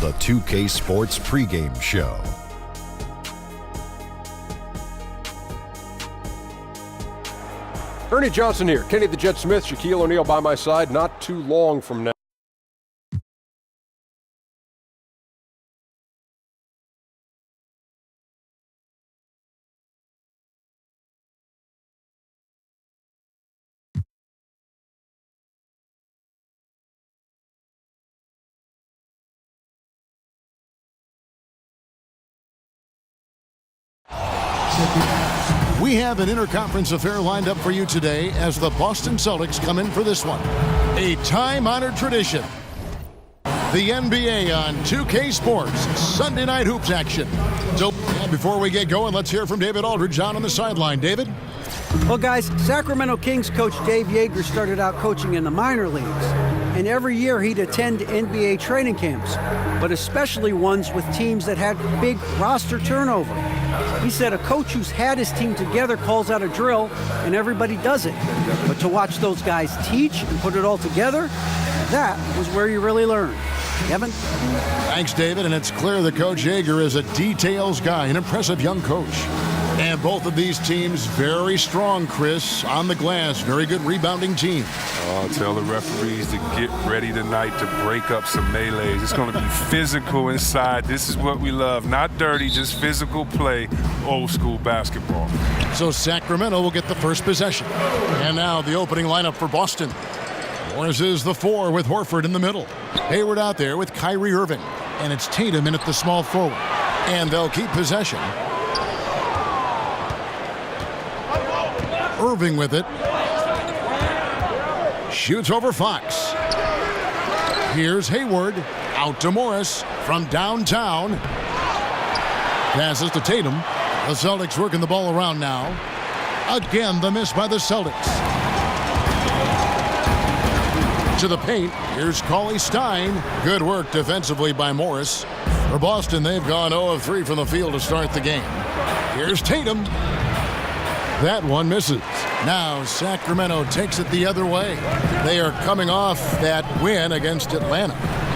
The 2K Sports pregame show. Ernie Johnson here. Kenny the Jet Smith, Shaquille O'Neal by my side. Not too long from now. We have an interconference affair lined up for you today as the Boston Celtics come in for this one. A time-honored tradition. The NBA on 2K Sports, Sunday night hoops action. So before we get going, let's hear from David Aldridge on the sideline. David? Well, guys, Sacramento Kings coach Dave Yeager started out coaching in the minor leagues. And every year he'd attend NBA training camps, but especially ones with teams that had big roster turnover. He said a coach who's had his team together calls out a drill and everybody does it. But to watch those guys teach and put it all together, that was where you really learn. Kevin? Thanks, David. And it's clear that Coach Yeager is a details guy, an impressive young coach. And both of these teams very strong, Chris, on the glass. Very good rebounding team. Tell the referees to get ready tonight to break up some melees. It's going to be physical inside. This is what we love. Not dirty, just physical play, old school basketball. So Sacramento will get the first possession. And now the opening lineup for Boston. Morris is the 4 with Horford in the middle. Hayward out there with Kyrie Irving. And it's Tatum in at the small forward. And they'll keep possession. Irving with it. Shoots over Fox. Here's Hayward. Out to Morris from downtown. Passes to Tatum. The Celtics working the ball around now. Again, the miss by the Celtics. To the paint. Here's Cauley-Stein. Good work defensively by Morris. For Boston, they've gone 0 of 3 from the field to start the game. Here's Tatum. That one misses. Now Sacramento takes it the other way. They are coming off that win against Atlanta.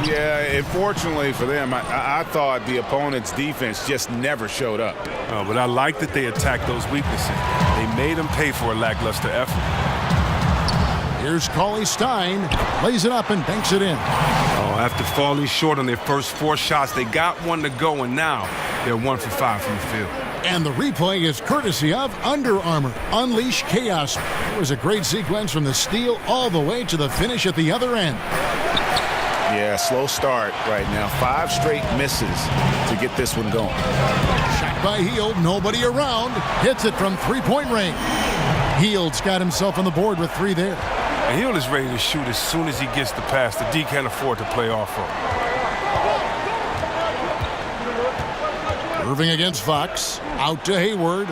Yeah, unfortunately for them, I thought the opponent's defense just never showed up. But I like that they attacked those weaknesses. They made them pay for a lackluster effort. Here's Cauley-Stein. Lays it up and banks it in. After falling short on their first 4 shots, they got one to go, and now they're 1 for 5 from the field. And the replay is courtesy of Under Armour. Unleash chaos. It was a great sequence from the steal all the way to the finish at the other end. Yeah, slow start right now. 5 straight misses to get this one going. Shot by Hield. Nobody around. Hits it from three-point range. Hield's got himself on the board with 3 there. And Hield is ready to shoot as soon as he gets the pass. The D can't afford to play off of. Irving against Fox. Out to Hayward.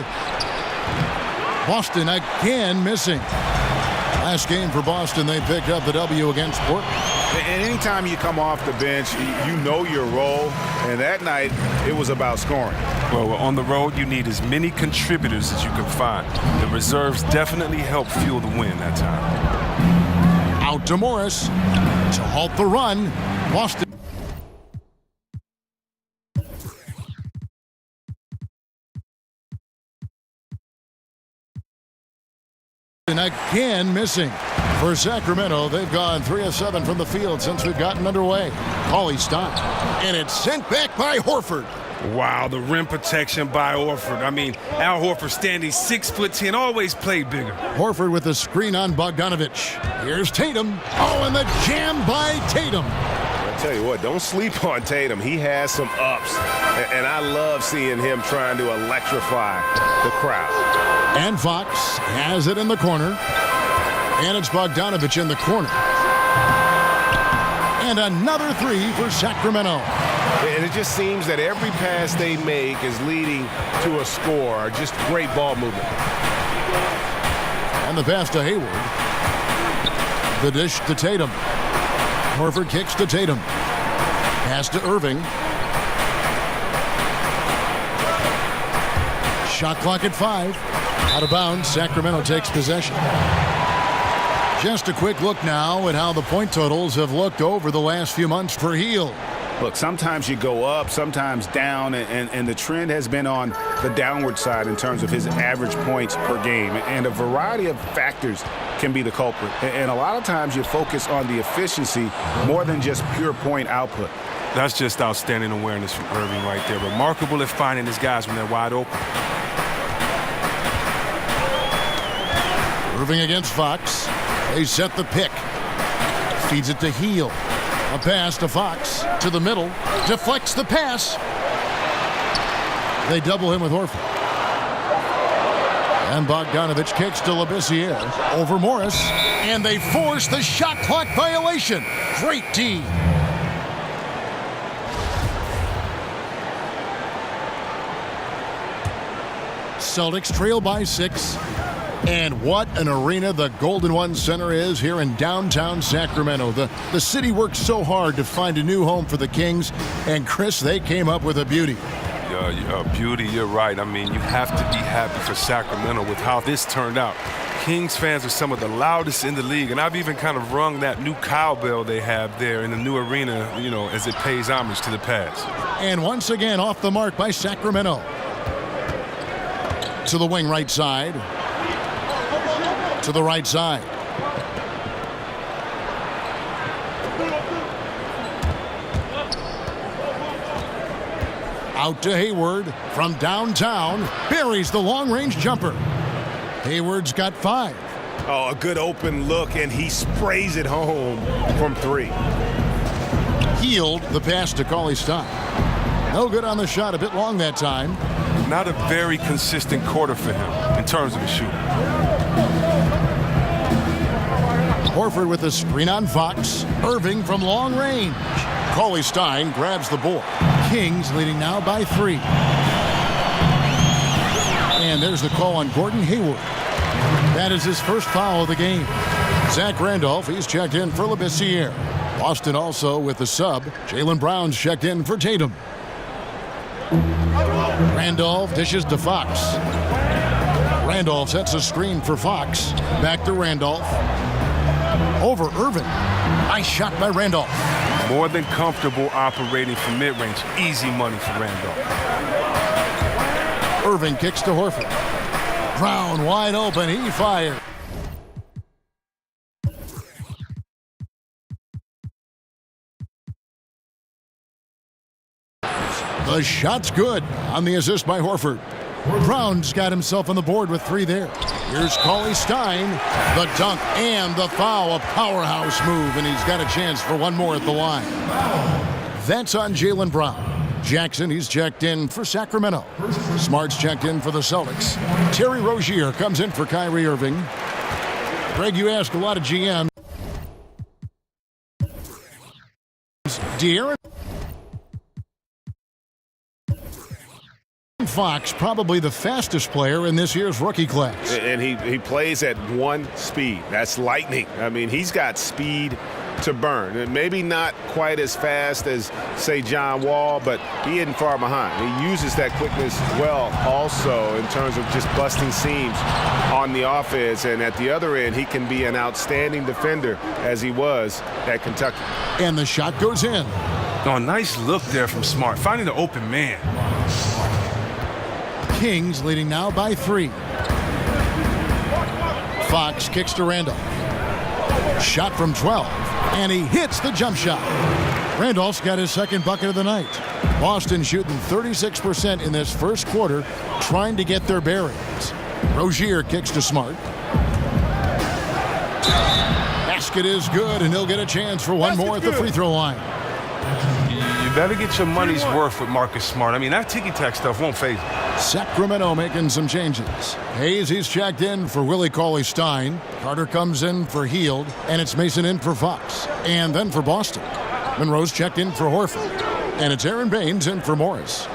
Boston again missing. Last game for Boston, they picked up the W against Portland. And anytime you come off the bench, you know your role. And that night, it was about scoring. Well, on the road, you need as many contributors as you can find. The reserves definitely help fuel the win that time. Out to Morris to halt the run. Boston. Again missing. For Sacramento, they've gone 3 of 7 from the field since we've gotten underway. Cauley-Stein. And it's sent back by Horford. Wow, the rim protection by Horford. I mean, Al Horford standing 6'10", always played bigger. Horford with the screen on Bogdanovich. Here's Tatum. Oh, and the jam by Tatum. I tell you what, don't sleep on Tatum. He has some ups, and I love seeing him trying to electrify the crowd. And Fox has it in the corner. And it's Bogdanovich in the corner. And another 3 for Sacramento. And it just seems that every pass they make is leading to a score. Just great ball movement. And the pass to Hayward. The dish to Tatum. Horford kicks to Tatum. Pass to Irving. Shot clock at 5. Out of bounds, Sacramento takes possession. Just a quick look now at how the point totals have looked over the last few months for Hield. Look, sometimes you go up, sometimes down, and the trend has been on the downward side in terms of his average points per game. And a variety of factors can be the culprit. And a lot of times you focus on the efficiency more than just pure point output. That's just outstanding awareness from Irving right there. Remarkable at finding his guys when they're wide open. Irving against Fox. They set the pick. Feeds it to Hield. A pass to Fox. To the middle. Deflects the pass. They double him with Horford. And Bogdanovich kicks to Labissiere. Over Morris. And they force the shot clock violation. Great D. Celtics trail by 6. And what an arena the Golden One Center is here in downtown Sacramento. The city worked so hard to find a new home for the Kings. And, Chris, they came up with a beauty. Beauty, you're right. I mean, you have to be happy for Sacramento with how this turned out. Kings fans are some of the loudest in the league, and I've even kind of rung that new cowbell they have there in the new arena, you know, as it pays homage to the past. And once again, off the mark by Sacramento. To the wing right side. To the right side. Out to Hayward from downtown. Buries the long-range jumper. Hayward's got 5. Oh, a good open look, and he sprays it home from 3. Healed the pass to Cauley-Stein. No good on the shot, a bit long that time. Not a very consistent quarter for him in terms of his shooting. Horford with a screen on Fox. Irving from long range. Cauley-Stein grabs the board. Kings leading now by 3. And there's the call on Gordon Hayward. That is his first foul of the game. Zach Randolph, he's checked in for Labissiere. Boston also with the sub. Jaylen Brown's checked in for Tatum. Randolph dishes to Fox. Randolph sets a screen for Fox. Back to Randolph. Over Irving. Nice shot by Randolph. More than comfortable operating from mid-range. Easy money for Randolph. Irving kicks to Horford. Brown wide open. He fired. The shot's good on the assist by Horford. Brown's got himself on the board with 3 there. Here's Cauley-Stein. The dunk and the foul. A powerhouse move, and he's got a chance for one more at the line. That's on Jaylen Brown. Jackson, he's checked in for Sacramento. Smart's checked in for the Celtics. Terry Rozier comes in for Kyrie Irving. Greg, you ask a lot of GMs. De'Aaron Fox, probably the fastest player in this year's rookie class. And he plays at 1 speed. That's lightning. I mean, he's got speed to burn. And maybe not quite as fast as, say, John Wall, but he isn't far behind. He uses that quickness well also in terms of just busting seams on the offense. And at the other end, he can be an outstanding defender as he was at Kentucky. And the shot goes in. Oh, nice look there from Smart, finding the open man. Kings leading now by 3. Fox kicks to Randolph. Shot from 12, and he hits the jump shot. Randolph's got his second bucket of the night. Boston shooting 36% in this first quarter, trying to get their bearings. Rozier kicks to Smart. Basket is good, and he'll get a chance for one more at the free throw line. You better get your money's worth with Marcus Smart. I mean, that ticky-tack stuff won't phase him. Sacramento making some changes. Hayes, he's checked in for Willie Cauley-Stein. Carter comes in for Hield, and it's Mason in for Fox. And then for Boston, Monroe's checked in for Horford. And it's Aaron Baines in for Morris.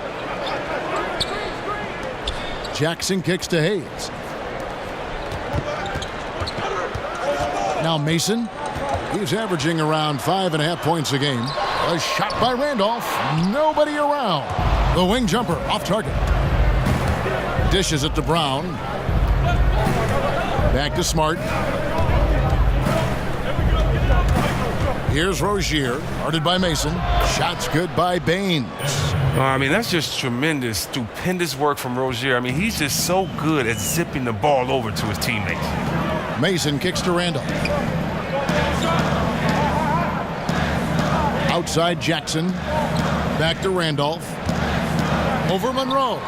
Jackson kicks to Hayes. Now Mason. He's averaging around 5.5 points a game. A shot by Randolph. Nobody around. The wing jumper off target. Dishes it to Brown. Back to Smart. Here's Rozier, guarded by Mason. Shots good by Baines. I mean, that's just tremendous, stupendous work from Rozier. I mean, he's just so good at zipping the ball over to his teammates. Mason kicks to Randolph. Outside Jackson. Back to Randolph. Over Monroe.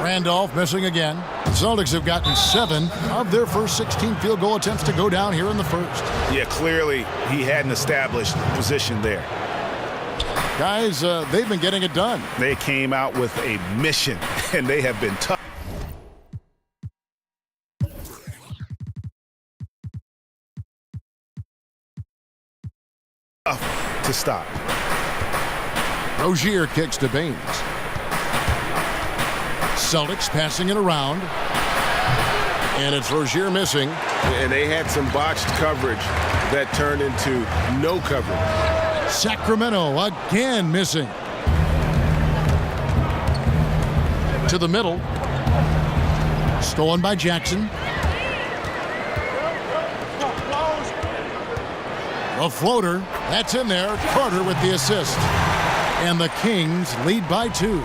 Randolph missing again. The Celtics have gotten 7 of their first 16 field goal attempts to go down here in the first. Yeah, clearly he had an established position there. Guys, they've been getting it done. They came out with a mission, and they have been tough to stop. Rozier kicks to Baines. Celtics passing it around. And it's Rozier missing. And they had some botched coverage that turned into no coverage. Sacramento again missing. To the middle. Stolen by Jackson. A floater. That's in there. Carter with the assist. And the Kings lead by 2.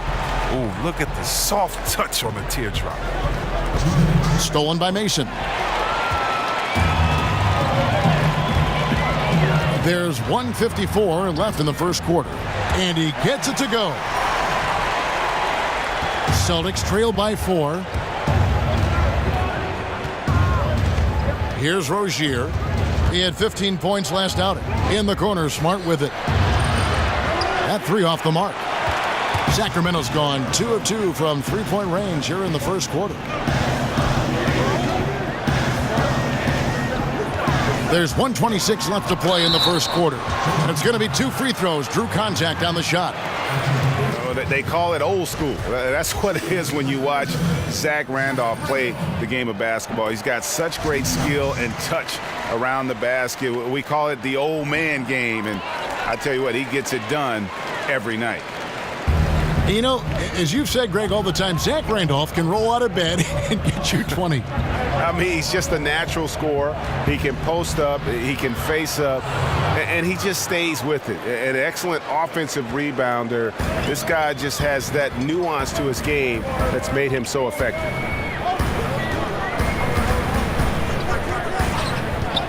Oh, look at the soft touch on the teardrop. Stolen by Mason. There's 1:54 left in the first quarter. And he gets it to go. Celtics trail by 4. Here's Rozier. He had 15 points last outing. In the corner, Smart with it. That 3 off the mark. Sacramento's gone 2 of 2 from three-point range here in the first quarter. There's 1:26 left to play in the first quarter. And it's going to be 2 free throws. Drew contact on the shot. They call it old school. That's what it is when you watch Zach Randolph play the game of basketball. He's got such great skill and touch around the basket. We call it the old man game. And I tell you what, he gets it done every night. You know, as you've said, Greg, all the time, Zach Randolph can roll out of bed and get you 20. I mean, he's just a natural scorer. He can post up, he can face up, and he just stays with it. An excellent offensive rebounder. This guy just has that nuance to his game that's made him so effective.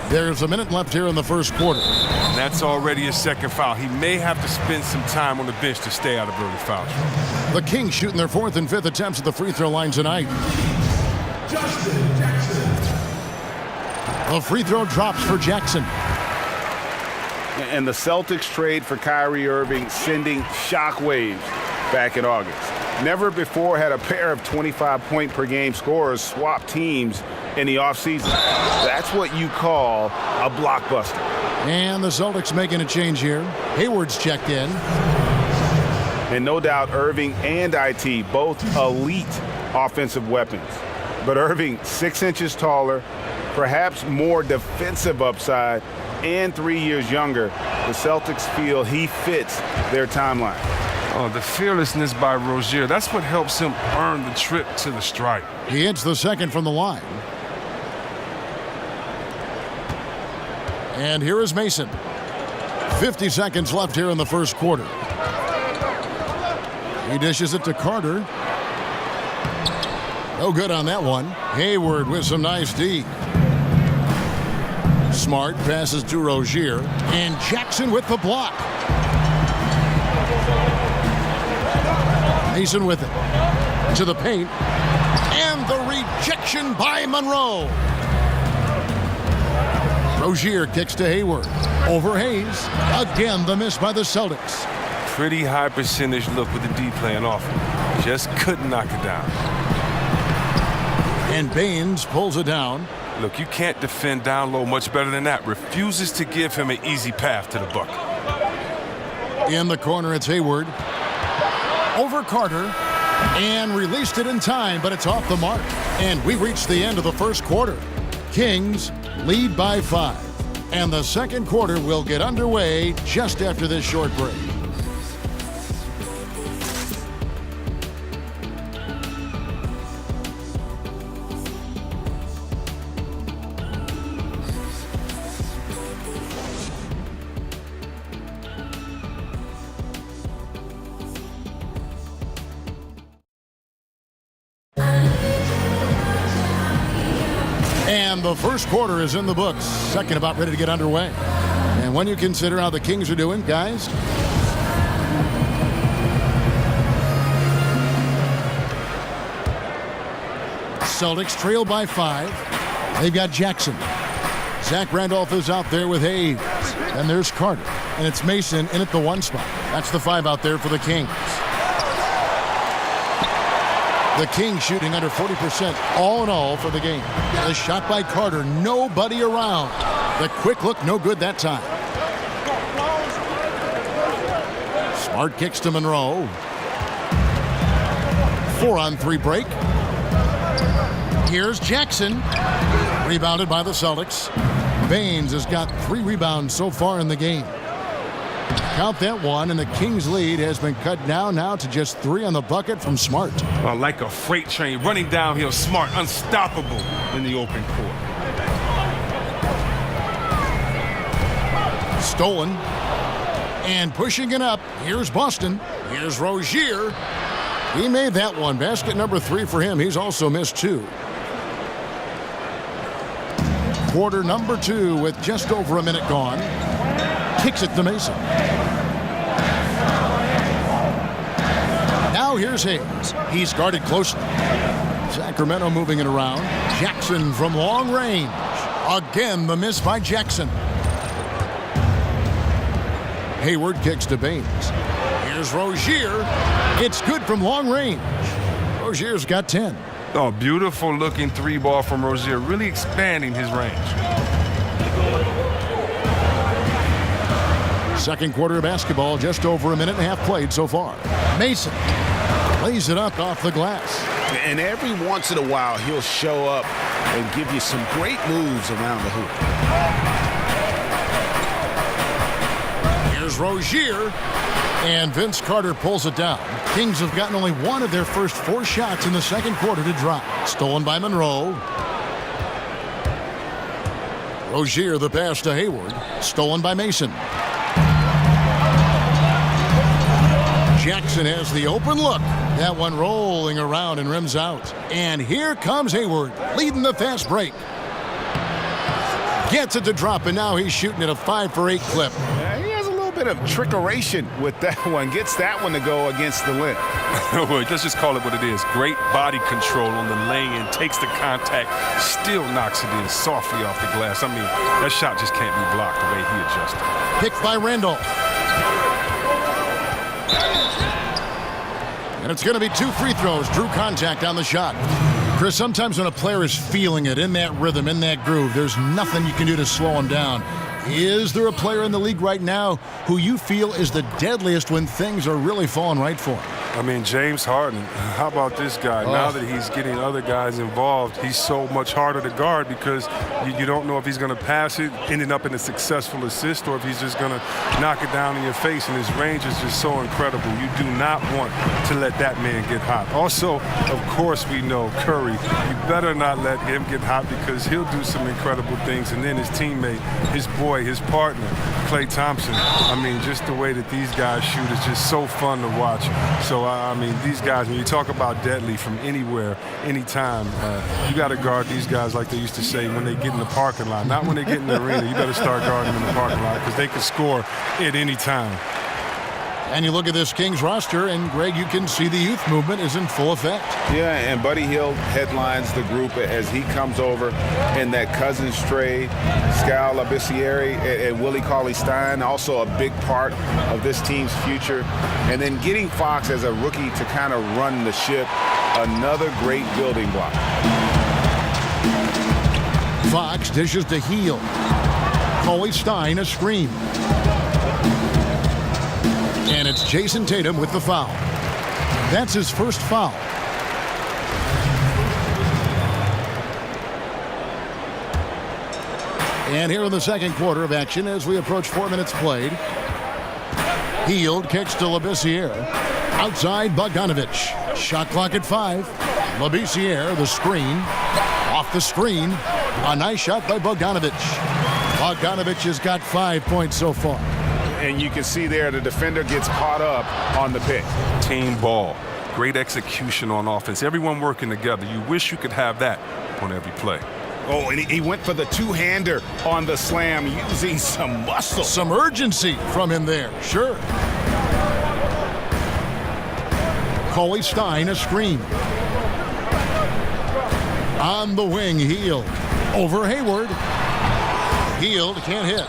There's a minute left here in the first quarter. And that's already a second foul. He may have to spend some time on the bench to stay out of early fouls. The Kings shooting their 4th and 5th attempts at the free throw line tonight. The free throw drops for Jackson. And the Celtics trade for Kyrie Irving, sending shockwaves back in August. Never before had a pair of 25-point-per-game scorers swap teams in the offseason. That's what you call a blockbuster. And the Celtics making a change here. Hayward's checked in. And no doubt Irving and IT, both elite offensive weapons. But Irving, 6 inches taller, perhaps more defensive upside, and 3 years younger. The Celtics feel he fits their timeline. Oh, the fearlessness by Rozier, that's what helps him earn the trip to the stripe. He hits the second from the line. And here is Mason. 50 seconds left here in the first quarter. He dishes it to Carter. No good on that one. Hayward with some nice D. Smart passes to Rozier. And Jackson with the block. Mason with it. To the paint. And the rejection by Monroe. Rozier kicks to Hayward. Over Hayes. Again, the miss by the Celtics. Pretty high percentage look with the D playing off. Just couldn't knock it down. And Baines pulls it down. Look, you can't defend down low much better than that. Refuses to give him an easy path to the bucket. In the corner, it's Hayward. Over Carter. And released it in time, but it's off the mark. And we reached the end of the first quarter. Kings lead by 5. And the second quarter will get underway just after this short break. And the first quarter is in the books. Second about ready to get underway. And when you consider how the Kings are doing, guys, Celtics trail by 5. They've got Jackson. Zach Randolph is out there with Hayes. And there's Carter. And it's Mason in at the 1 spot. That's the 5 out there for the Kings. The Kings shooting under 40% all in all for the game. The shot by Carter, nobody around. The quick look, no good that time. Smart kicks to Monroe. 4-on-3 break. Here's Jackson. Rebounded by the Celtics. Baines has got 3 rebounds so far in the game. Count that one, and the Kings' lead has been cut down now to just 3 on the bucket from Smart. Well, like a freight train running downhill, Smart, unstoppable in the open court. Stolen. And pushing it up, here's Boston. Here's Rozier. He made that one. Basket number 3 for him. He's also missed 2. Quarter number 2 with just over a minute gone. Kicks it to Mason. Now here's Hayes. He's guarded closely. Sacramento moving it around. Jackson from long range. Again, the miss by Jackson. Hayward kicks to Baines. Here's Rozier. It's good from long range. Rozier's got 10. Oh, beautiful looking 3-ball from Rozier, really expanding his range. Second quarter of basketball, just over a minute and a half played so far. Mason lays it up off the glass. And every once in a while, he'll show up and give you some great moves around the hoop. Here's Rozier. And Vince Carter pulls it down. Kings have gotten only one of their first 4 shots in the second quarter to drop. Stolen by Monroe. Rozier the pass to Hayward. Stolen by Mason. Jackson has the open look. That one rolling around and rims out. And here comes Hayward, leading the fast break. Gets it to drop, and now he's shooting at a 5-for-8 clip. He has a little bit of trickeration with that one. Gets that one to go against the length. Well, let's just call it what it is. Great body control on the lay-in. Takes the contact, still knocks it in softly off the glass. I mean, that shot just can't be blocked the way he adjusted. Picked by Randolph. And it's going to be 2 free throws. Drew contact on the shot. Chris, sometimes when a player is feeling it, in that rhythm, in that groove, there's nothing you can do to slow him down. Is there a player in the league right now who you feel is the deadliest when things are really falling right for him? I mean, James Harden, how about this guy? Now that he's getting other guys involved, he's so much harder to guard because you don't know if he's going to pass it, ending up in a successful assist, or if he's just going to knock it down in your face, and his range is just so incredible. You do not want to let that man get hot. Also, of course, we know Curry. You better not let him get hot because he'll do some incredible things, and then his teammate, his boy, his partner, Klay Thompson. I mean, just the way that these guys shoot is just so fun to watch. So, I mean, these guys, when you talk about deadly from anywhere, anytime, you got to guard these guys like they used to say when they get in the parking lot. Not when they get in the arena. You better start guarding them in the parking lot because they can score at any time. And you look at this Kings roster, and, Greg, you can see the youth movement is in full effect. Yeah, and Buddy Hield headlines the group as he comes over in that Cousins trade. Skal Labissiere and Willie Cauley-Stein, also a big part of this team's future. And then getting Fox as a rookie to kind of run the ship, another great building block. Fox dishes to Hield. Cauley-Stein a screen. And it's Jason Tatum with the foul. That's his first foul. And here in the second quarter of action as we approach 4 minutes played. Hield kicks to Labissiere. Outside Bogdanovich. Shot clock at 5. Labissiere, the screen. Off the screen. A nice shot by Bogdanovich. Bogdanovich has got 5 points so far. And you can see there the defender gets caught up on the pick. Team ball. Great execution on offense. Everyone working together. You wish you could have that on every play. Oh, and he went for the two-hander on the slam using some muscle. Some urgency from him there, sure. Cauley-Stein a screen. On the wing, Hield. Over Hayward. Hield can't hit.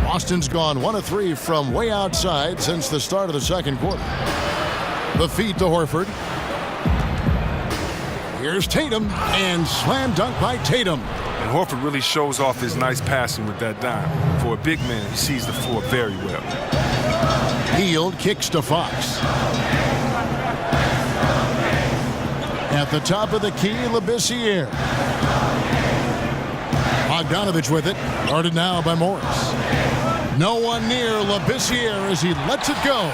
Boston's gone 1 of 3 from way outside since the start of the second quarter. The feed to Horford. Here's Tatum, and slam dunk by Tatum. And Horford really shows off his nice passing with that dime. For a big man, he sees the floor very well. Hield kicks to Fox. At the top of the key, Labissiere. Bogdanovich with it, guarded now by Morris. No one near Labissiere as he lets it go.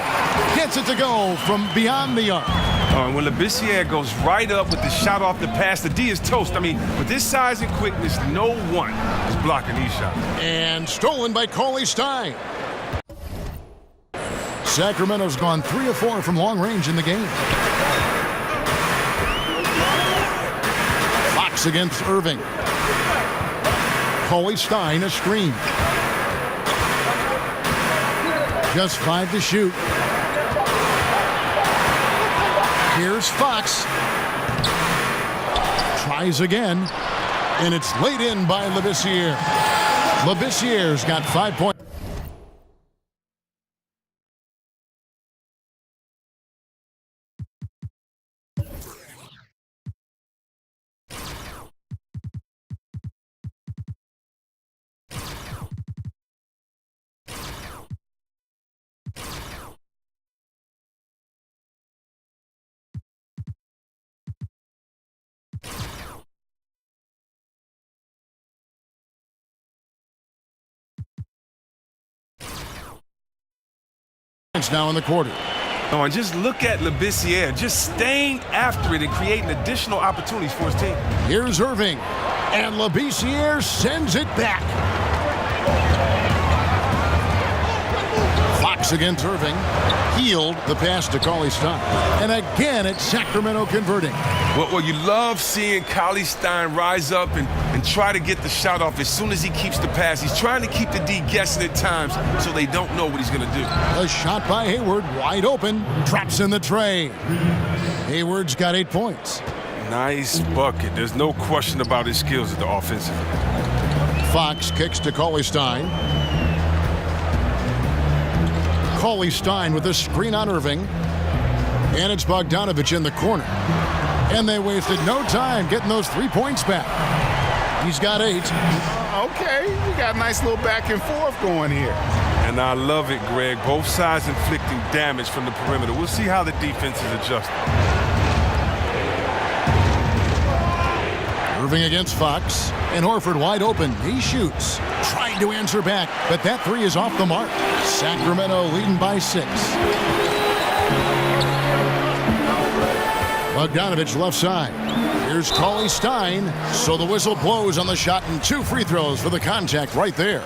Gets it to go from beyond the arc. And when Labissiere goes right up with the shot off the pass, the D is toast. I mean, with this size and quickness, no one is blocking these shots. And stolen by Cauley-Stein. Sacramento's gone 3 of 4 from long range in the game. Fox against Irving. Cauley-Stein a screen. Just 5 to shoot. Here's Fox. Tries again. And it's laid in by Labissiere. Labissiere's got 5 points. Now in the quarter. Oh, and just look at Labissiere, just staying after it and creating additional opportunities for his team. Here's Irving, and Labissiere sends it back. Fox against Irving. Healed the pass to Cauley-Stein. And again, it's Sacramento converting. Well, you love seeing Cauley-Stein rise up and try to get the shot off as soon as he keeps the pass. He's trying to keep the D guessing at times so they don't know what he's going to do. A shot by Hayward, wide open, drops in the tray. Hayward's got 8 points. Nice bucket. There's no question about his skills at the offensive. Fox kicks to Cauley-Stein. Cauley-Stein with a screen on Irving. And it's Bogdanovich in the corner. And they wasted no time getting those 3 points back. He's got 8. Okay, we got a nice little back and forth going here. And I love it, Greg. Both sides inflicting damage from the perimeter. We'll see how the defense is adjusted. Irving against Fox. And Horford wide open. He shoots. Trying to answer back, but that 3 is off the mark. Sacramento leading by 6. Bogdanovich left side. Here's Cauley-Stein. So the whistle blows on the shot and 2 free throws for the contact right there.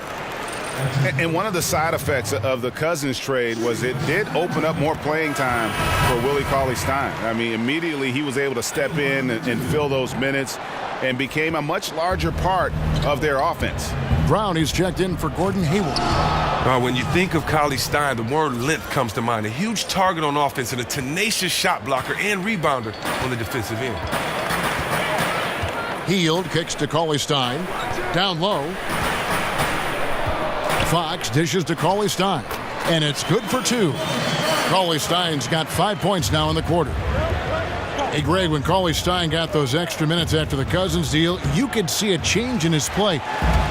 And one of the side effects of the Cousins trade was it did open up more playing time for Willie Cauley-Stein. I mean, immediately he was able to step in and fill those minutes and became a much larger part of their offense. Brown is checked in for Gordon Hayward. When you think of Cauley-Stein, the word length comes to mind. A huge target on offense and a tenacious shot blocker and rebounder on the defensive end. Hield kicks to Cauley-Stein. Down low. Fox dishes to Cauley-Stein. And it's good for 2. Cauley-Stein's got 5 points now in the quarter. Hey, Greg, when Cauley-Stein got those extra minutes after the Cousins deal, you could see a change in his play.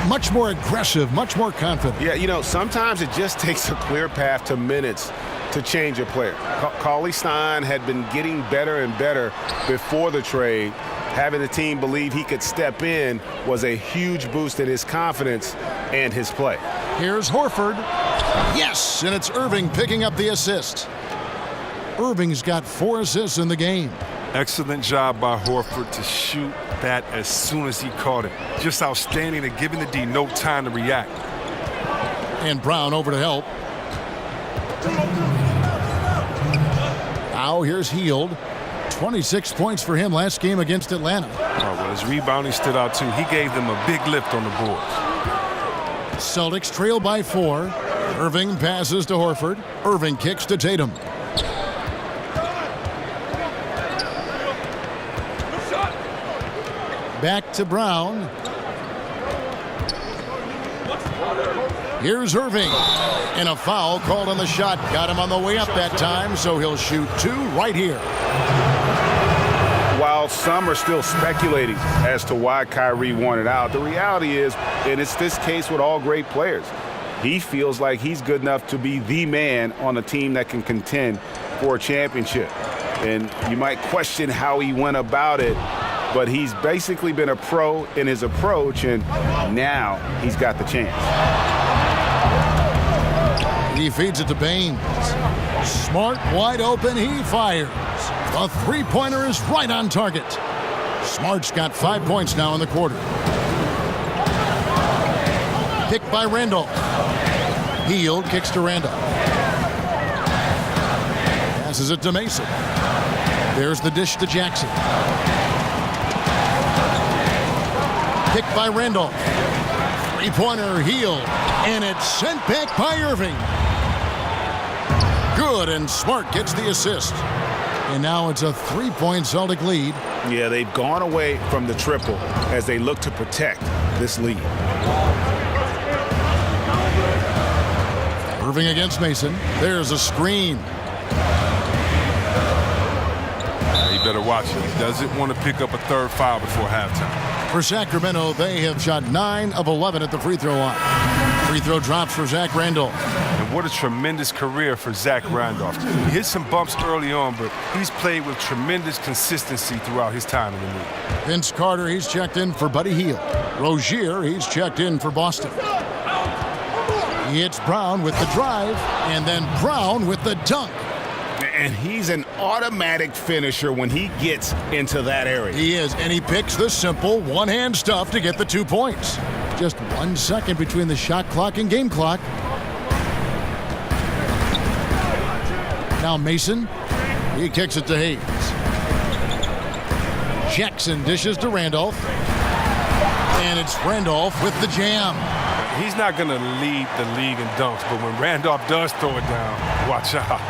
Much more aggressive, much more confident. Yeah, you know, sometimes it just takes a clear path to minutes to change a player. Cauley-Stein had been getting better and better before the trade. Having the team believe he could step in was a huge boost in his confidence and his play. Here's Horford. Yes, and it's Irving picking up the assist. Irving's got 4 assists in the game. Excellent job by Horford to shoot that as soon as he caught it. Just outstanding at giving the D no time to react. And Brown over to help. Now here's Hield. 26 points for him last game against Atlanta. Well, his rebounding stood out too. He gave them a big lift on the boards. Celtics trail by 4. Irving passes to Horford. Irving kicks to Tatum. Back to Brown. Here's Irving. And a foul called on the shot. Got him on the way up that time, so he'll shoot 2 right here. While some are still speculating as to why Kyrie wanted out, the reality is, and it's this case with all great players, he feels like he's good enough to be the man on a team that can contend for a championship. And you might question how he went about it, but he's basically been a pro in his approach, and now he's got the chance. He feeds it to Baines. Smart, wide open, he fires. A 3-pointer is right on target. Smart's got 5 points now in the quarter. Picked by Randolph. Hield kicks to Randolph. Passes it to Mason. There's the dish to Jackson. Picked by Randolph. Three-pointer Hield. And it's sent back by Irving. Good, and Smart gets the assist. And now it's a three-point Celtic lead. Yeah, they've gone away from the triple as they look to protect this lead. Irving against Mason. There's a screen. You better watch it. He doesn't want to pick up a third foul before halftime. For Sacramento, they have shot 9 of 11 at the free throw line. Free throw drops for Zach Randolph. And what a tremendous career for Zach Randolph. He hit some bumps early on, but he's played with tremendous consistency throughout his time in the league. Vince Carter, he's checked in for Buddy Hield. Rozier, he's checked in for Boston. He hits Brown with the drive, and then Brown with the dunk. And he's an automatic finisher when he gets into that area. He is, and he picks the simple one-hand stuff to get the 2 points. Just 1 second between the shot clock and game clock. Now Mason, he kicks it to Hayes. Jackson dishes to Randolph. And it's Randolph with the jam. He's not going to lead the league in dunks, but when Randolph does throw it down, watch out.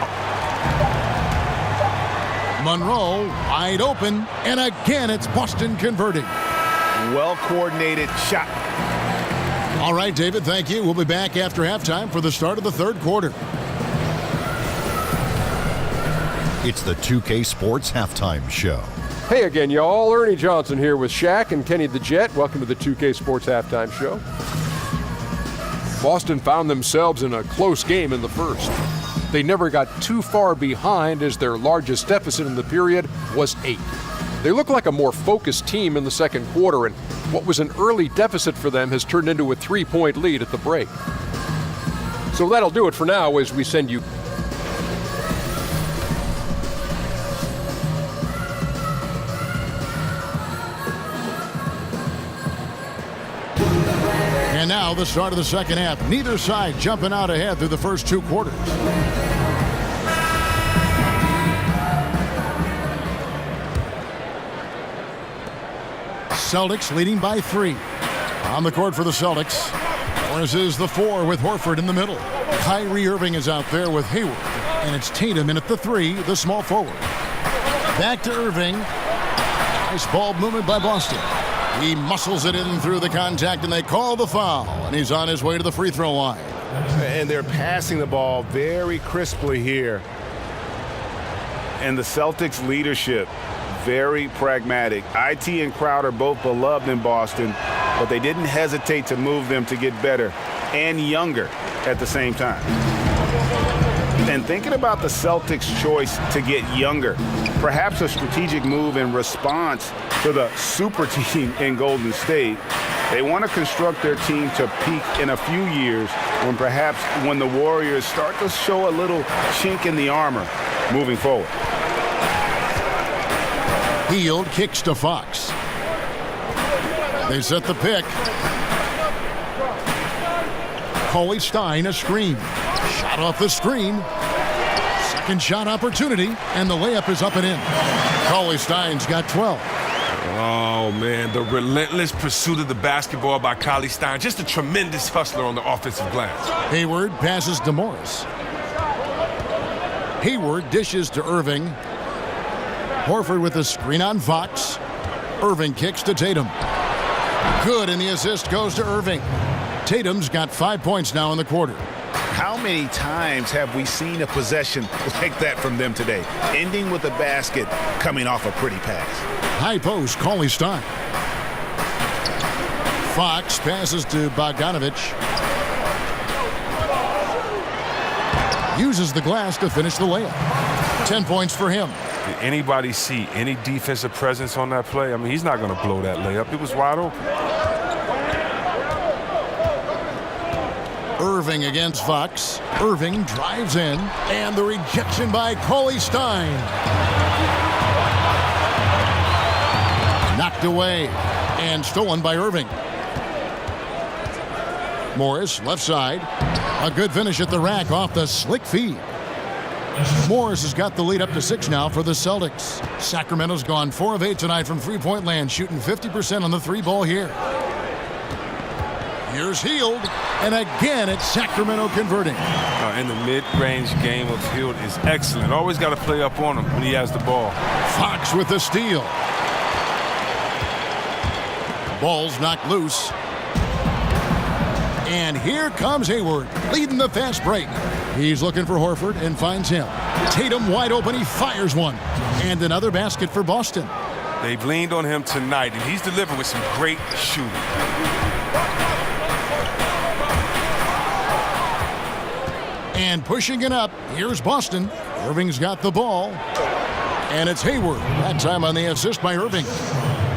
Monroe wide open, and again it's Boston converting. Well-coordinated shot. All right, David, thank you. We'll be back after halftime for the start of the third quarter. It's the 2K Sports Halftime Show. Hey again, y'all. Ernie Johnson here with Shaq and Kenny the Jet. Welcome to the 2K Sports Halftime Show. Boston found themselves in a close game in the first. They never got too far behind as their largest deficit in the period was 8. They look like a more focused team in the second quarter, and what was an early deficit for them has turned into a 3-point lead at the break. So that'll do it for now as we send you. And now the start of the second half. Neither side jumping out ahead through the first 2 quarters. Celtics leading by 3. On the court for the Celtics. Morris is the 4 with Horford in the middle. Kyrie Irving is out there with Hayward. And it's Tatum in at the 3, the small forward. Back to Irving. Nice ball movement by Boston. He muscles it in through the contact, and they call the foul. And he's on his way to the free throw line. And they're passing the ball very crisply here. And the Celtics leadership, very pragmatic. IT and Crowder both beloved in Boston, but they didn't hesitate to move them to get better and younger at the same time. And thinking about the Celtics' choice to get younger, perhaps a strategic move in response to the super team in Golden State, they want to construct their team to peak in a few years when the Warriors start to show a little chink in the armor moving forward. Hield kicks to Fox. They set the pick. Coley Stein a screen. Shot off the screen. Second shot opportunity, and the layup is up and in. Coley Stein's got 12. Oh, man, the relentless pursuit of the basketball by Coley Stein. Just a tremendous hustler on the offensive glass. Hayward passes to Morris. Hayward dishes to Irving. Horford with a screen on Fox. Irving kicks to Tatum. Good, and the assist goes to Irving. Tatum's got 5 points now in the quarter. How many times have we seen a possession like that from them today, ending with a basket coming off a pretty pass? High post, Coley Stein. Fox passes to Bogdanovich. Uses the glass to finish the layup. 10 points for him. Did anybody see any defensive presence on that play? I mean, he's not going to blow that layup. It was wide open. Irving against Fox. Irving drives in, and the rejection by Coley Stein. Knocked away and stolen by Irving. Morris, left side. A good finish at the rack off the slick feed. Morris has got the lead up to 6 now for the Celtics. Sacramento's gone 4 of 8 tonight from three-point land, shooting 50% on the 3-ball here. Here's Hield, and again it's Sacramento converting. And the mid-range game of Hield is excellent. Always got to play up on him when he has the ball. Fox with the steal. Ball's knocked loose. And here comes Hayward, leading the fast break. He's looking for Horford and finds him. Tatum wide open, he fires one. And another basket for Boston. They've leaned on him tonight, and he's delivered with some great shooting. And pushing it up, here's Boston. Irving's got the ball. And it's Hayward. That time on the assist by Irving.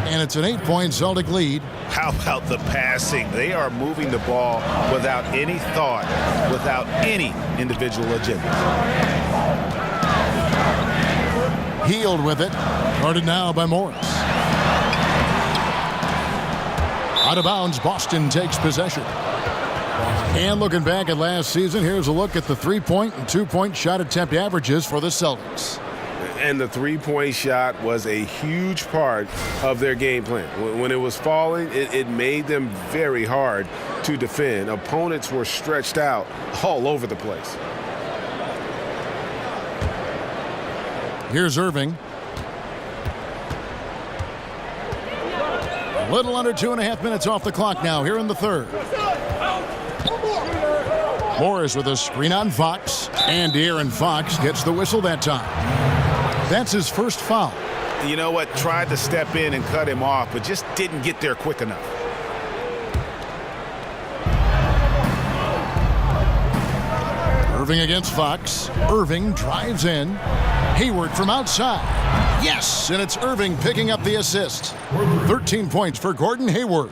And it's an 8-point Celtic lead. How about the passing? They are moving the ball without any thought, without any individual agenda. Hield with it. Guarded now by Morris. Out of bounds, Boston takes possession. And looking back at last season, here's a look at the 3-point and 2-point shot attempt averages for the Celtics. And the 3-point shot was a huge part of their game plan. When it was falling, it made them very hard to defend. Opponents were stretched out all over the place. Here's Irving. A little under 2.5 minutes off the clock now here in the third. Morris with a screen on Fox. And De'Aaron Fox gets the whistle that time. That's his first foul. You know what? Tried to step in and cut him off, but just didn't get there quick enough. Irving against Fox. Irving drives in. Hayward from outside. Yes, and it's Irving picking up the assist. 13 points for Gordon Hayward.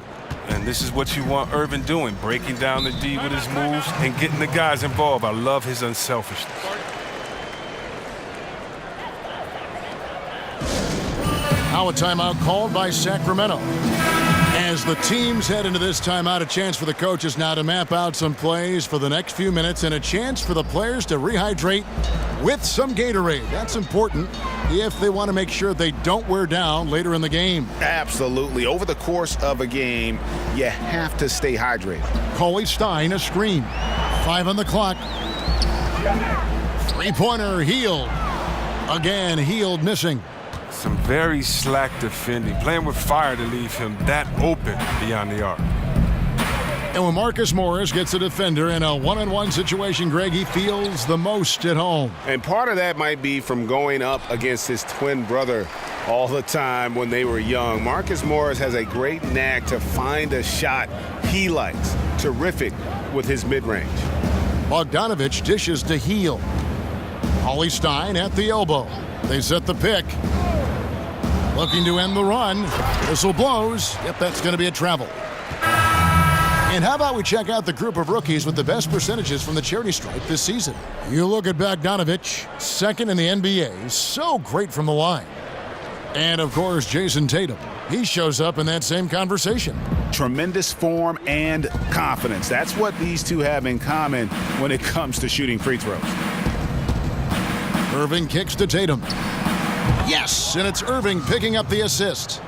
And this is what you want Irving doing, breaking down the D with his moves and getting the guys involved. I love his unselfishness. Now a timeout called by Sacramento. As the teams head into this timeout, a chance for the coaches now to map out some plays for the next few minutes and a chance for the players to rehydrate with some Gatorade. That's important if they want to make sure they don't wear down later in the game. Absolutely. Over the course of a game, you have to stay hydrated. Cauley Stein, a screen. 5 on the clock. 3-pointer, Hield. Again, Hield missing. Some very slack defending, playing with fire to leave him that open beyond the arc. And when Marcus Morris gets a defender in a one-on-one situation, Greg, he feels the most at home. And part of that might be from going up against his twin brother all the time when they were young. Marcus Morris has a great knack to find a shot he likes. Terrific with his mid-range. Bogdanovich dishes to Hield. Cauley Stein at the elbow. They set the pick. Looking to end the run. Whistle blows. Yep, that's going to be a travel. And how about we check out the group of rookies with the best percentages from the charity stripe this season? You look at Bogdanovich, second in the NBA. So great from the line. And, of course, Jason Tatum. He shows up in that same conversation. Tremendous form and confidence. That's what these two have in common when it comes to shooting free throws. Irving kicks to Tatum. Yes, and it's Irving picking up the assist.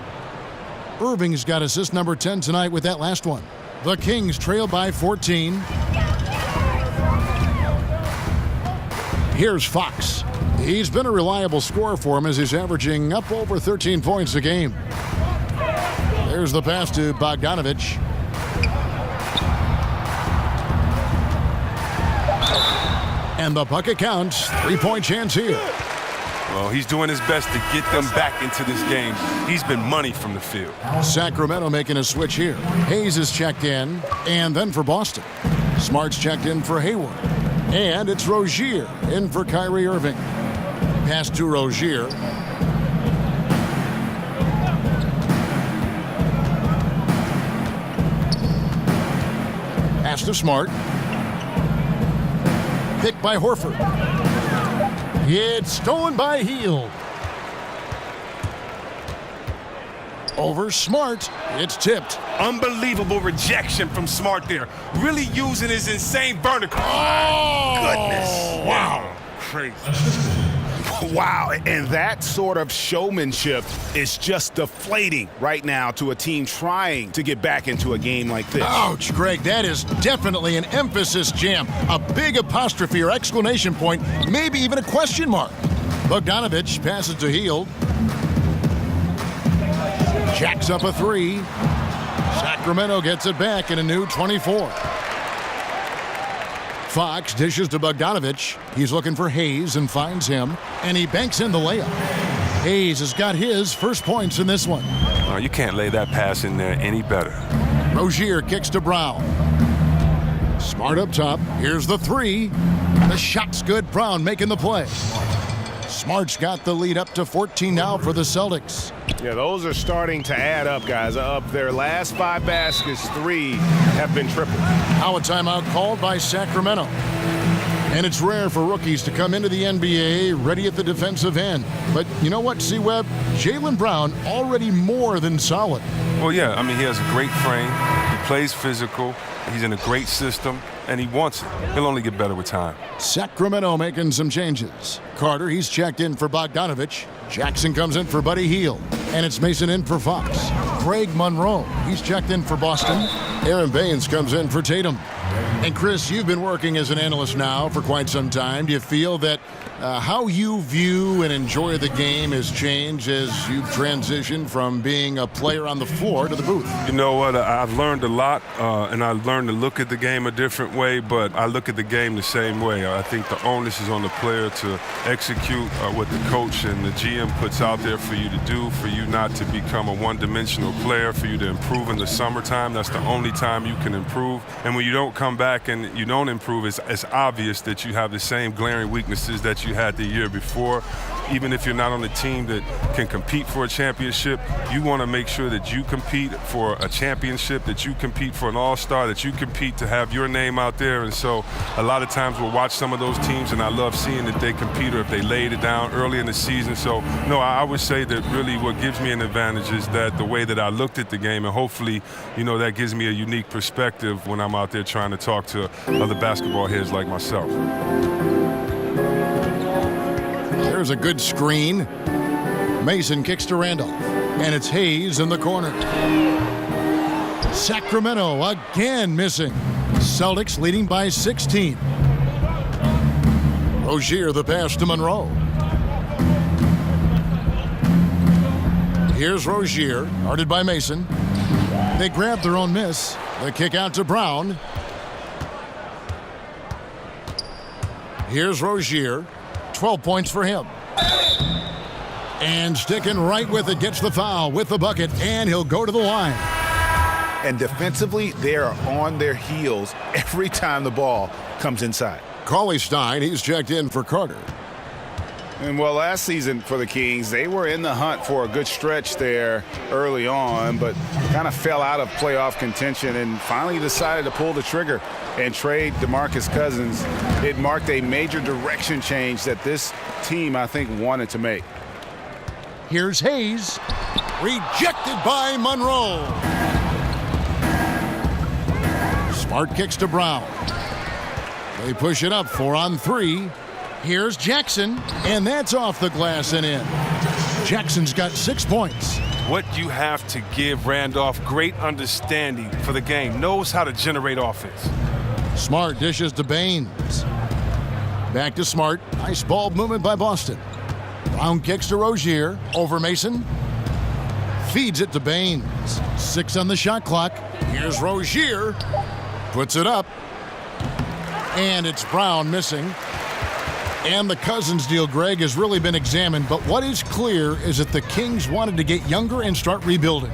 Irving's got assist number 10 tonight with that last one. The Kings trail by 14. Here's Fox. He's been a reliable scorer for him as he's averaging up over 13 points a game. There's the pass to Bogdanovich. And the bucket counts. 3-point chance here. Well, he's doing his best to get them back into this game. He's been money from the field. Sacramento making a switch here. Hayes is checked in, and then for Boston. Smart's checked in for Hayward. And it's Rozier in for Kyrie Irving. Pass to Rozier. Pass to Smart. Picked by Horford. It's stolen by Hield. Over Smart. It's tipped. Unbelievable rejection from Smart there. Really using his insane vertical. Oh! Goodness. Wow. crazy. Wow, and that sort of showmanship is just deflating right now to a team trying to get back into a game like this. Ouch, Greg, that is definitely an emphasis jam. A big apostrophe or exclamation point, maybe even a question mark. Bogdanovich passes to Hield. Jacks up a three. Sacramento gets it back in a new 24. Fox dishes to Bogdanovich. He's looking for Hayes and finds him, and he banks in the layup. Hayes has got his first points in this one. You can't lay that pass in there any better. Rozier kicks to Brown. Smart up top. Here's the three. The shot's good. Brown making the play. Smart's got the lead up to 14 now for the Celtics. Yeah, those are starting to add up, guys. Of their last 5 baskets, 3 have been triple. Now a timeout called by Sacramento. And it's rare for rookies to come into the NBA ready at the defensive end. But you know what, C-Web? Jaylen Brown already more than solid. Well, yeah, I mean, he has a great frame. He plays physical. He's in a great system, and he wants it. He'll only get better with time. Sacramento making some changes. Carter, he's checked in for Bogdanovich. Jackson comes in for Buddy Hield. And it's Mason in for Fox. Greg Monroe, he's checked in for Boston. Aaron Baines comes in for Tatum. And Chris, you've been working as an analyst now for quite some time. Do you feel that how you view and enjoy the game has changed as you've transitioned from being a player on the floor to the booth? You know what? I've learned a lot, and I learned to look at the game a different way, but I look at the game the same way. I think the onus is on the player to execute what the coach and the GM puts out there for you to do, for you not to become a one-dimensional player, for you to improve in the summertime. That's the only time you can improve. And when you don't come back and you don't improve, it's obvious that you have the same glaring weaknesses that you had the year before. Even if you're not on the team that can compete for a championship, you want to make sure that you compete for a championship, that you compete for an all-star, that you compete to have your name out there. And so a lot of times we'll watch some of those teams, and I love seeing that they compete or if they laid it down early in the season. So, no, I would say that really what gives me an advantage is that the way that I looked at the game, and hopefully, you know, that gives me a unique perspective when I'm out there trying to talk to other basketball heads like myself. There's a good screen. Mason kicks to Randolph. And it's Hayes in the corner. Sacramento again missing. Celtics leading by 16. Rozier the pass to Monroe. Here's Rozier, guarded by Mason. They grab their own miss. The kick out to Brown. Here's Rozier. 12 points for him. And sticking right with it, gets the foul with the bucket, and he'll go to the line. And defensively, they are on their heels every time the ball comes inside. Cauley Stein, he's checked in for Carter. And well, last season for the Kings, they were in the hunt for a good stretch there early on, but kind of fell out of playoff contention and finally decided to pull the trigger and trade DeMarcus Cousins. It marked a major direction change that this team, I think, wanted to make. Here's Hayes. Rejected by Monroe. Smart kicks to Brown. They push it up 4-on-3. Here's Jackson, and that's off the glass and in. Jackson's got 6 points. What you have to give Randolph, great understanding for the game, knows how to generate offense. Smart dishes to Baines. Back to Smart. Nice ball movement by Boston. Brown kicks to Rozier. Over Mason. Feeds it to Baines. 6 on the shot clock. Here's Rozier. Puts it up. And it's Brown missing. And the Cousins deal, Greg, has really been examined. But what is clear is that the Kings wanted to get younger and start rebuilding.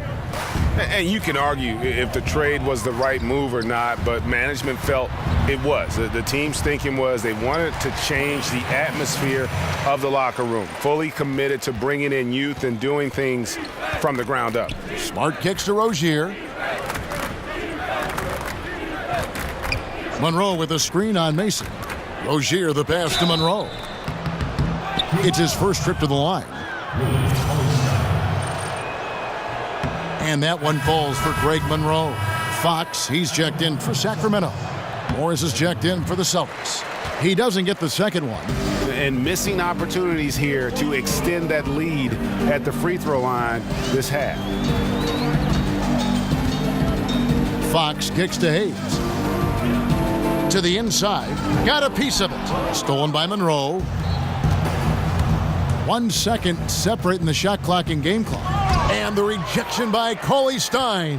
And you can argue if the trade was the right move or not, but management felt it was. The team's thinking was they wanted to change the atmosphere of the locker room, fully committed to bringing in youth and doing things from the ground up. Smart kicks to Rozier. Monroe with a screen on Mason. Rozier the pass to Monroe. It's his first trip to the line. And that one falls for Greg Monroe. Fox, he's checked in for Sacramento. Morris is checked in for the Celtics. He doesn't get the second one. and missing opportunities here to extend that lead at the free throw line this half. Fox kicks to Hayes. To the inside. Got a piece of it. Stolen by Monroe. 1 second separating the shot clock and game clock. And the rejection by Cauley-Stein.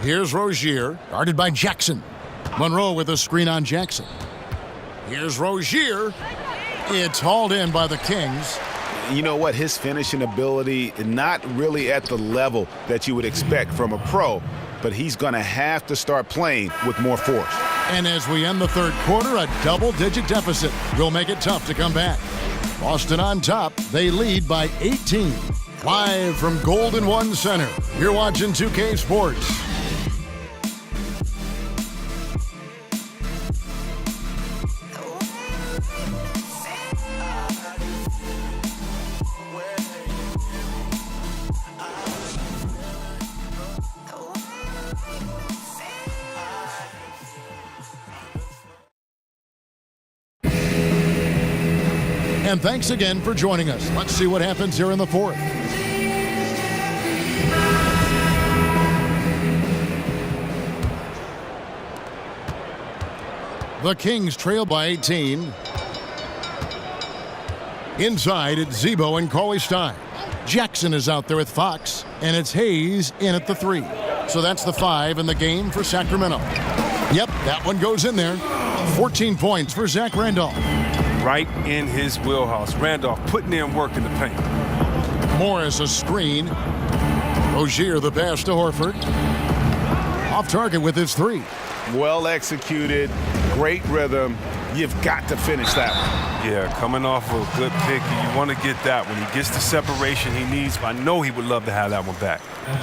Here's Rozier, guarded by Jackson. Monroe with a screen on Jackson. Here's Rozier. It's hauled in by the Kings. You know what? His finishing ability, not really at the level that you would expect from a pro, but he's going to have to start playing with more force. And as we end the third quarter, a double-digit deficit will make it tough to come back. Boston on top. They lead by 18. Live from Golden One Center, you're watching 2K Sports. And thanks again for joining us. Let's see what happens here in the fourth. The Kings trail by 18. Inside, it's Zebo and Cauley-Stein. Jackson is out there with Fox, and it's Hayes in at the 3. So that's the 5 in the game for Sacramento. Yep, that one goes in there. 14 points for Zach Randolph. Right in his wheelhouse. Randolph putting in work in the paint. Morris a screen. Rozier the pass to Horford. Off target with his 3. Well executed, great rhythm. You've got to finish that one. Yeah, coming off a good pick, you want to get that when he gets the separation he needs. I know he would love to have that one back.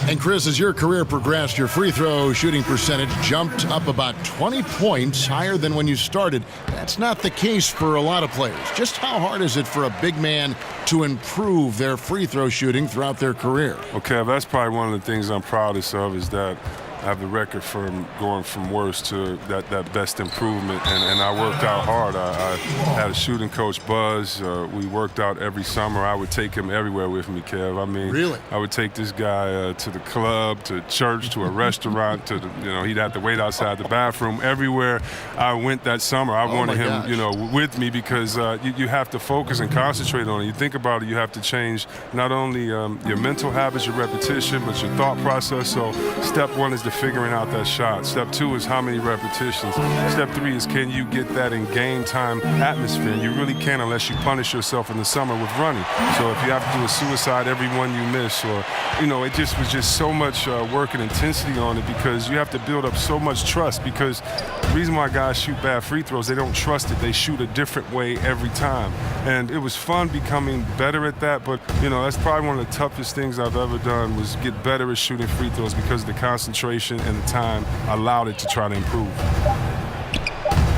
And Chris, as your career progressed, your free throw shooting percentage jumped up about 20 points higher than when you started. That's not the case for a lot of players. Just how hard is it for a big man to improve their free throw shooting throughout their career? Okay, that's probably one of the things I'm proudest of is that I have the record for going from worst to that best improvement, and I worked out hard. I had a shooting coach, Buzz. We worked out every summer. I would take him everywhere with me, Kev. I mean, really? I would take this guy to the club, to church, to a restaurant, to he'd have to wait outside the bathroom. Everywhere I went that summer, I wanted him, with me because you have to focus and concentrate on it. You think about it, you have to change not only your mental habits, your repetition, but your thought process. So step 1 is the figuring out that shot. Step 2 is how many repetitions. Step 3 is can you get that in game time atmosphere? And you really can't unless you punish yourself in the summer with running. So if you have to do a suicide every one you miss, or it just was just so much work and intensity on it because you have to build up so much trust. Because the reason why guys shoot bad free throws, they don't trust it. They shoot a different way every time. And it was fun becoming better at that. But that's probably one of the toughest things I've ever done was get better at shooting free throws because of the concentration and the time allowed it to try to improve.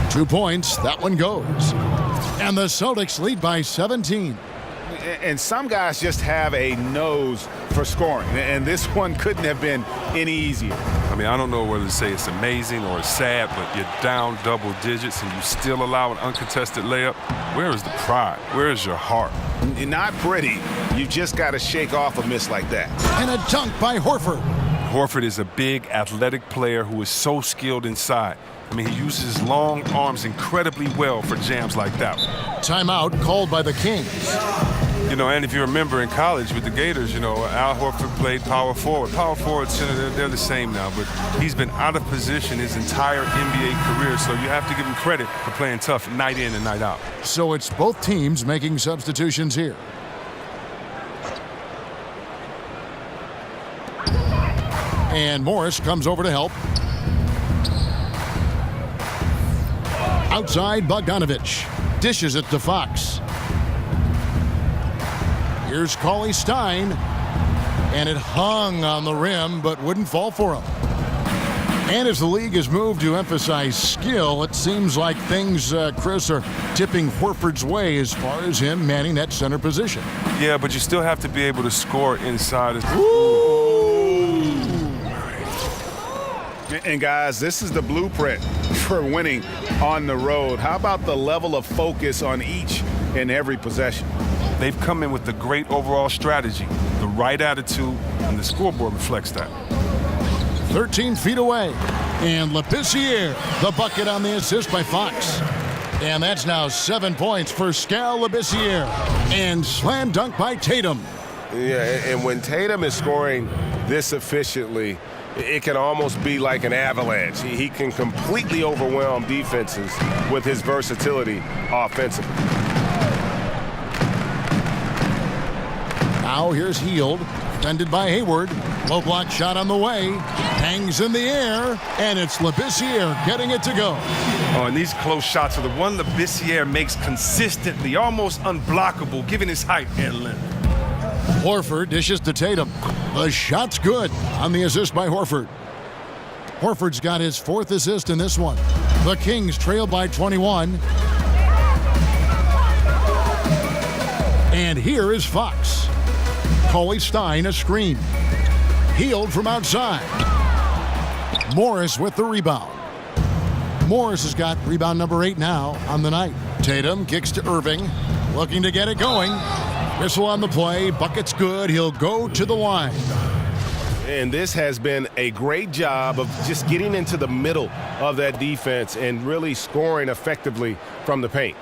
2 points, that one goes. And the Celtics lead by 17. And some guys just have a nose for scoring, and this one couldn't have been any easier. I mean, I don't know whether to say it's amazing or it's sad, but you're down double digits and you still allow an uncontested layup. Where is the pride? Where is your heart? Not pretty. You just got to shake off a miss like that. And a dunk by Horford. Horford is a big, athletic player who is so skilled inside. I mean, he uses his long arms incredibly well for jams like that one. Timeout called by the Kings. And if you remember in college with the Gators, Al Horford played power forward. Power forward, center, they're the same now, but he's been out of position his entire NBA career, so you have to give him credit for playing tough night in and night out. So it's both teams making substitutions here. And Morris comes over to help. Outside, Bogdanovich dishes it to Fox. Here's Cauley-Stein, and it hung on the rim but wouldn't fall for him. And as the league has moved to emphasize skill, it seems like things, Chris, are tipping Horford's way as far as him manning that center position. Yeah, but you still have to be able to score inside. And guys, this is the blueprint for winning on the road. How about the level of focus on each and every possession? They've come in with the great overall strategy, the right attitude, and the scoreboard reflects that. 13 feet away. And Labissiere, the bucket on the assist by Fox. And that's now 7 points for Skal Labissiere. And slam dunk by Tatum. Yeah, and when Tatum is scoring this efficiently, it can almost be like an avalanche. He can completely overwhelm defenses with his versatility offensively. Now here's Hield, defended by Hayward. Low block shot on the way. Hangs in the air, and it's Labissiere getting it to go. Oh, and these close shots are the one Labissiere makes consistently, almost unblockable, given his height and length. Horford dishes to Tatum. The shot's good on the assist by Horford. Horford's got his 4th assist in this one. The Kings trail by 21. And here is Fox. Cauley-Stein a screen. Hield from outside. Morris with the rebound. Morris has got rebound number 8 now on the night. Tatum kicks to Irving, looking to get it going. Whistle on the play, bucket's good, he'll go to the line. And this has been a great job of just getting into the middle of that defense and really scoring effectively from the paint.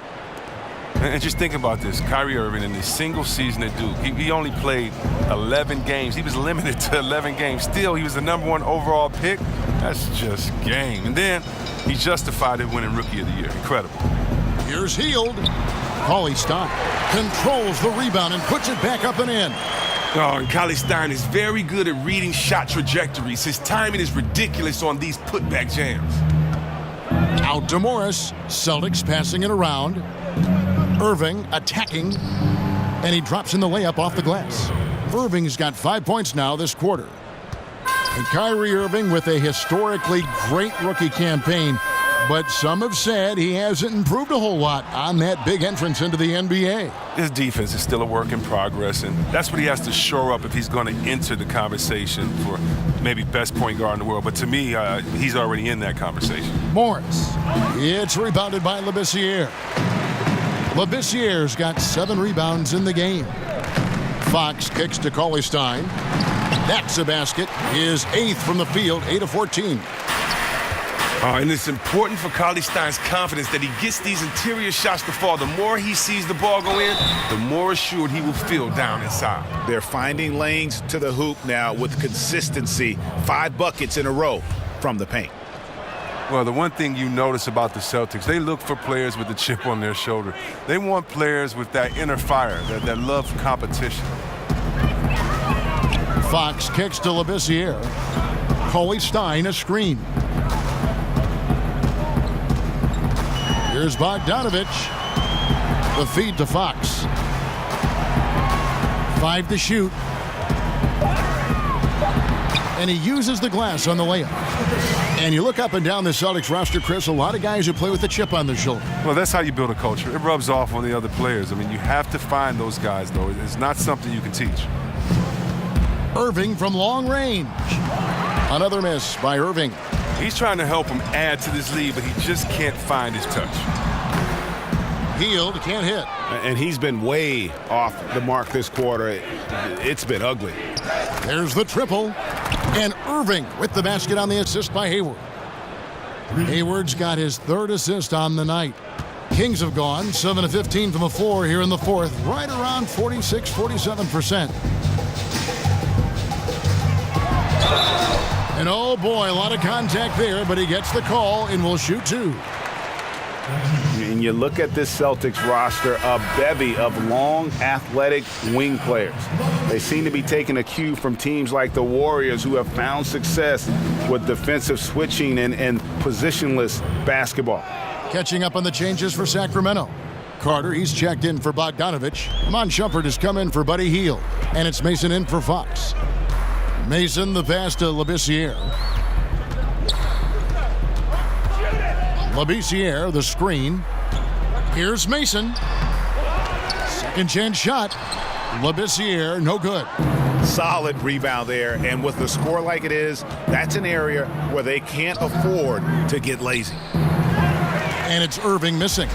And just think about this. Kyrie Irving in his single season at Duke, he only played 11 games. He was limited to 11 games. Still, he was the #1 overall pick. That's just game. And then he justified it winning Rookie of the Year. Incredible. Here's Hield. Cauley-Stein controls the rebound and puts it back up and in. Oh, and Cauley-Stein is very good at reading shot trajectories. His timing is ridiculous on these putback jams. Out to Morris. Celtics passing it around. Irving attacking, and he drops in the layup off the glass. Irving's got 5 points now this quarter. And Kyrie Irving with a historically great rookie campaign, but some have said he hasn't improved a whole lot on that big entrance into the NBA. His defense is still a work in progress, and that's what he has to shore up if he's going to enter the conversation for maybe best point guard in the world. But to me, he's already in that conversation. Morris. It's rebounded by Labissiere. Labissiere's got 7 rebounds in the game. Fox kicks to Cauley-Stein. That's a basket. His 8th from the field, 8 of 14. And it's important for Cauley-Stein's confidence that he gets these interior shots to fall. The more he sees the ball go in, the more assured he will feel down inside. They're finding lanes to the hoop now with consistency. 5 buckets in a row from the paint. Well, the one thing you notice about the Celtics, they look for players with a chip on their shoulder. They want players with that inner fire, that love for competition. Fox kicks to Labissiere. Cauley-Stein a screen. Here's Bogdanovich. The feed to Fox. 5 to shoot. And he uses the glass on the layup. And you look up and down the Celtics roster, Chris, a lot of guys who play with a chip on their shoulder. Well, that's how you build a culture. It rubs off on the other players. I mean, you have to find those guys, though. It's not something you can teach. Irving from long range. Another miss by Irving. He's trying to help him add to this lead, but he just can't find his touch. Hield can't hit. And he's been way off the mark this quarter. It's been ugly. There's the triple. And Irving with the basket on the assist by Hayward. Hayward's got his 3rd assist on the night. Kings have gone 7 of 15 from the floor here in the 4th, right around 46-47%. And oh boy, a lot of contact there, but he gets the call and will shoot 2. And you look at this Celtics roster, a bevy of long, athletic wing players. They seem to be taking a cue from teams like the Warriors, who have found success with defensive switching and positionless basketball. Catching up on the changes for Sacramento. Carter, he's checked in for Bogdanovich. Amon Shumpert has come in for Buddy Hield. And it's Mason in for Fox. Mason, the pass to Labissiere. Labissiere, the screen. Here's Mason. Second chance shot. Labissiere, no good. Solid rebound there. And with the score like it is, that's an area where they can't afford to get lazy. And it's Irving missing.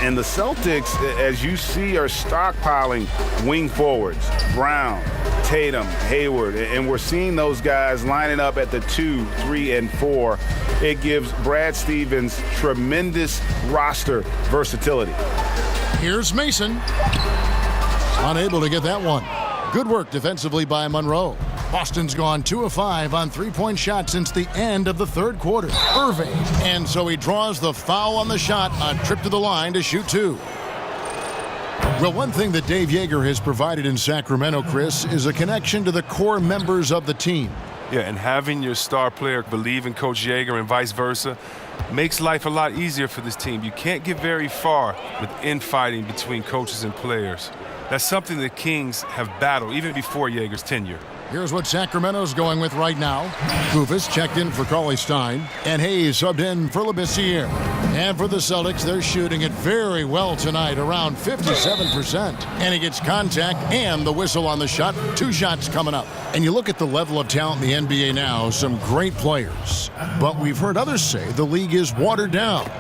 And the Celtics, as you see, are stockpiling wing forwards. Brown, Tatum, Hayward, and we're seeing those guys lining up at the 2, 3, and 4. It gives Brad Stevens tremendous roster versatility. Here's Mason. Unable to get that one. Good work defensively by Monroe. Boston's gone 2 of 5 on three-point shots since the end of the third quarter. Irving. And so he draws the foul on the shot, a trip to the line to shoot 2. Well, one thing that Dave Joerger has provided in Sacramento, Chris, is a connection to the core members of the team. Yeah, and having your star player believe in Coach Joerger and vice versa makes life a lot easier for this team. You can't get very far with infighting between coaches and players. That's something the Kings have battled even before Joerger's tenure. Here's what Sacramento's going with right now. Kufis checked in for Cauley-Stein, and Hayes subbed in for Labissiere. And for the Celtics, they're shooting it very well tonight, around 57%. And he gets contact and the whistle on the shot. 2 shots coming up. And you look at the level of talent in the NBA now, some great players. But we've heard others say the league is watered down.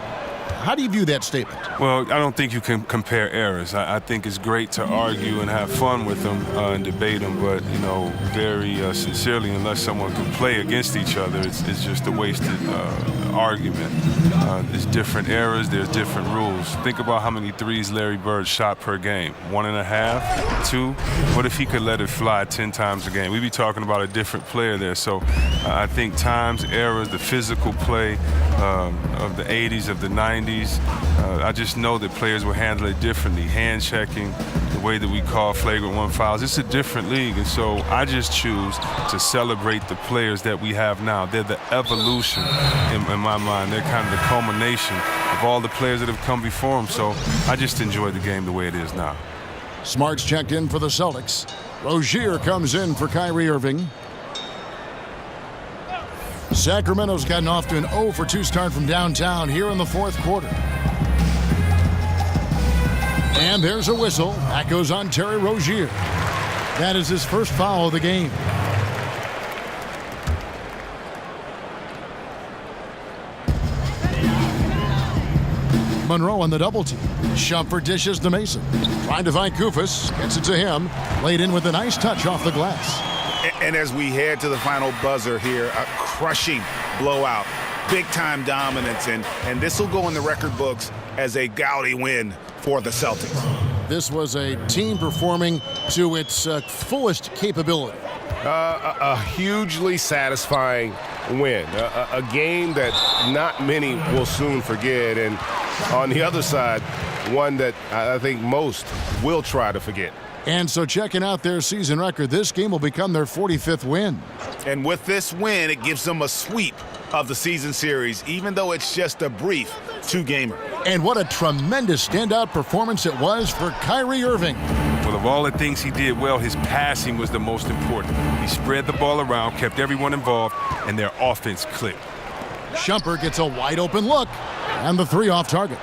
How do you view that statement? Well, I don't think you can compare eras. I think it's great to argue and have fun with them and debate them, but, you know, very sincerely, unless someone can play against each other, it's just a wasted argument. There's different eras, there's different rules. Think about how many threes Larry Bird shot per game. 1.5, 2. What if he could let it fly 10 times a game? We'd be talking about a different player there. So I think times, eras, the physical play of the 80s, of the 90s, I just know that players will handle it differently. Hand checking, the way that we call flagrant 1 fouls. It's a different league, and so I just choose to celebrate the players that we have now. They're the evolution in my mind. They're kind of the culmination of all the players that have come before them. So I just enjoy the game the way it is now. Smart's checked in for the Celtics. Rozier comes in for Kyrie Irving. Sacramento's gotten off to an 0 for 2 start from downtown here in the fourth quarter. And there's a whistle. That goes on Terry Rozier. That is his first foul of the game. Monroe on the double team. Shumpert dishes to Mason. Trying to find Kufis. Gets it to him. Laid in with a nice touch off the glass. And as we head to the final buzzer here, a crushing blowout, big-time dominance, and this will go in the record books as a gaudy win for the Celtics. This was a team performing to its fullest capability. A hugely satisfying win, a game that not many will soon forget, and on the other side, one that I think most will try to forget. And so checking out their season record, this game will become their 45th win. And with this win, it gives them a sweep of the season series, even though it's just a brief 2-gamer. And what a tremendous standout performance it was for Kyrie Irving. Well, of all the things he did well, his passing was the most important. He spread the ball around, kept everyone involved, and their offense clicked. Shumpert gets a wide open look, and the 3 off target.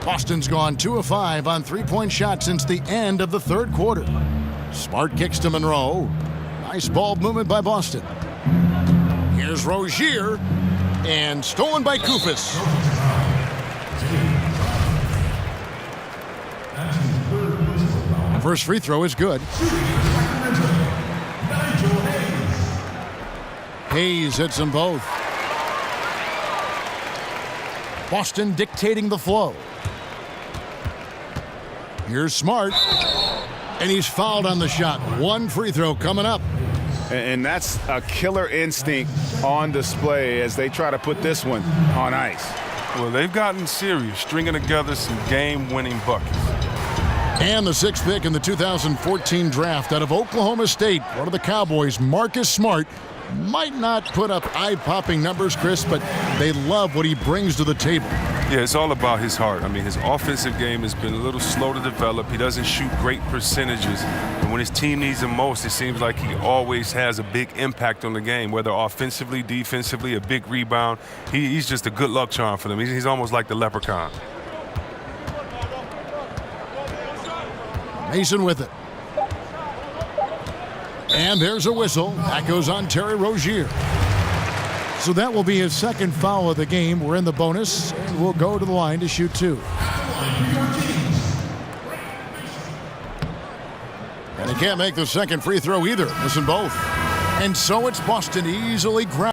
Boston's gone 2 of 5 on three-point shots since the end of the third quarter. Smart kicks to Monroe. Nice ball movement by Boston. Here's Rozier, and stolen by Kufis. First free throw is good. Hayes hits them both. Boston dictating the flow. Here's Smart, and he's fouled on the shot. 1 free throw coming up. And that's a killer instinct on display as they try to put this one on ice. Well, they've gotten serious, stringing together some game-winning buckets. And the 6th pick in the 2014 draft out of Oklahoma State, one of the Cowboys, Marcus Smart, might not put up eye-popping numbers, Chris, but they love what he brings to the table. Yeah, it's all about his heart. I mean, his offensive game has been a little slow to develop. He doesn't shoot great percentages. And when his team needs him most, it seems like he always has a big impact on the game, whether offensively, defensively, a big rebound. He's just a good luck charm for them. He's almost like the leprechaun. Mason with it. And there's a whistle. That goes on Terry Rozier. So that will be his second foul of the game. We're in the bonus, and we'll go to the line to shoot 2. And he can't make the second free throw either. Missing both. And so it's Boston easily ground.